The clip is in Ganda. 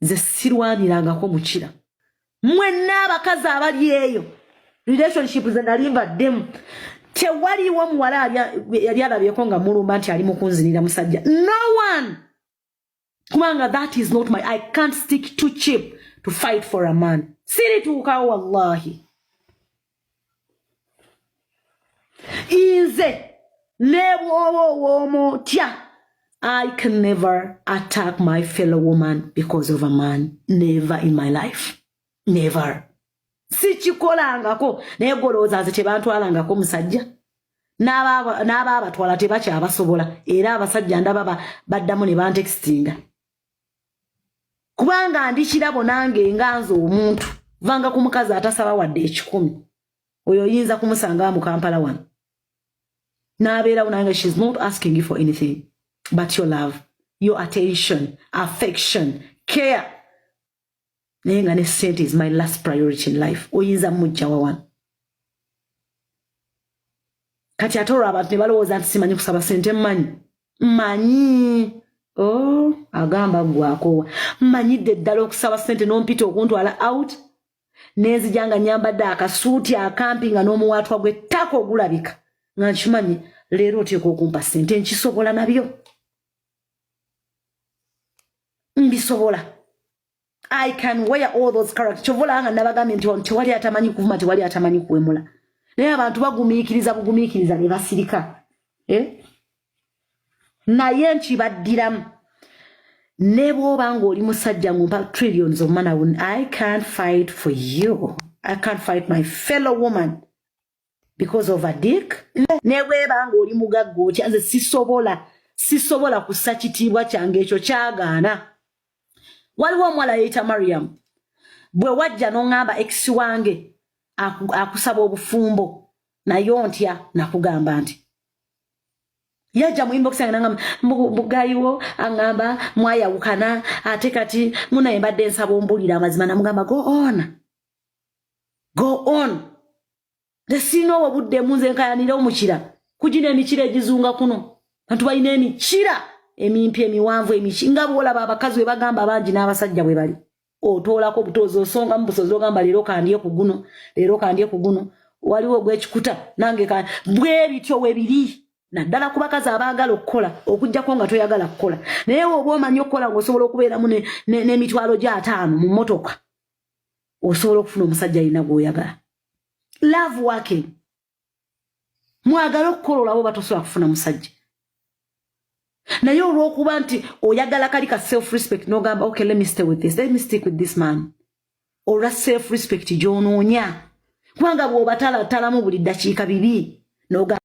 nze sirwanirangako mukira mwenna abakazi abali eyo relationship ze nalimbaddemu tewaliwo muwala yali alabyeko nga mulumba nti ali mukunzinira musajja no one kubanga that is not my I can't stick too cheap to fight for a man sirituukawo wallahi inze nebwowomotya I can never attack my fellow woman because of a man. Never in my life. Never. Sichikolangako negoloza ze tebantwalangako musajja. Naba abatwala tebacha abasobola era abasajja ndaba baddamu ne bantextinga. Kubanga ndikirabo nange nganzo omuntu vanga ku mukazi atasaba wadde ekikumi. Oyo yinza kumusanga mu Kampala wano. Nabeera unanga she's not asking you for anything. But your love, your attention, affection, care. Nenga ne sente is my last priority in life. Oyinza mujja wawan. Kati atoro abantu ne balowooza nti simanyi kusaba sente manyi. Oh, agamba gwako. Manyidde ddala okusaba sente n'ompita okuntwala out. Nenzijanga nyambadde akasuuti akampinga n'omuwaatwa gwe ttaka ogulabika. Nga nkimanyi leero oteeka okumpa sente nkisobola nabyo. Mbisobola. I can wear all those characters. Chovola anga nabagambe nti tewali atamanyi kuvuma tewali atamanyi kuwemula. Naye abantu bagumiikiriza ne basirika. Naye nkibaddiramu. Ne bw'oba ng'oli musajja ng'ompa trillions of money, I can't fight for you. I can't fight my fellow woman because of a dick. Ne bw'eba ng'oli mugagga otya nze sisobola kussa kitiibwa kyange ekyo kyagaana. Waliwo omuwala yeyita Mariam bwe wajja n'oŋŋamba ex wange akusaba obufumbo naye ontya nakugamba nti yajja mu inbox yange n'aŋŋamba mugayiwo aŋŋamba mwayawukana ate kati munaye mbadde nsaba ombulira amazima namugamba go on tesirina obwo buddemu nze nkayanira omukira kugina emikira egizunga kuno bantu balina emikira emimpi emiwanvu nga bw'olaba abakazi we bagamba bangi n'abasajja bwe bali otoolako butozi osonga mu busozi ogamba leero kandye ku guno waliwo ogw'ekikuta nange bwe bityo we biri naddala ku bakazi abaagala okukola okuggyako nga toyagala kukola naye oba omanyi okukola ng'osobola okubeeramu n'emitwalo gya 5 mu mmotoka osobola okufuna omusajja alina gw'oyagala love working mwagala okukola olabo batosobola kufuna musajja naye olw'okuba nti oyagala kali ka self respect n'ogamba okay let me stick with this man olwa self respect gy'onoonya kubanga bw'oba talatalamu buli ddakiika 2 n'ogamba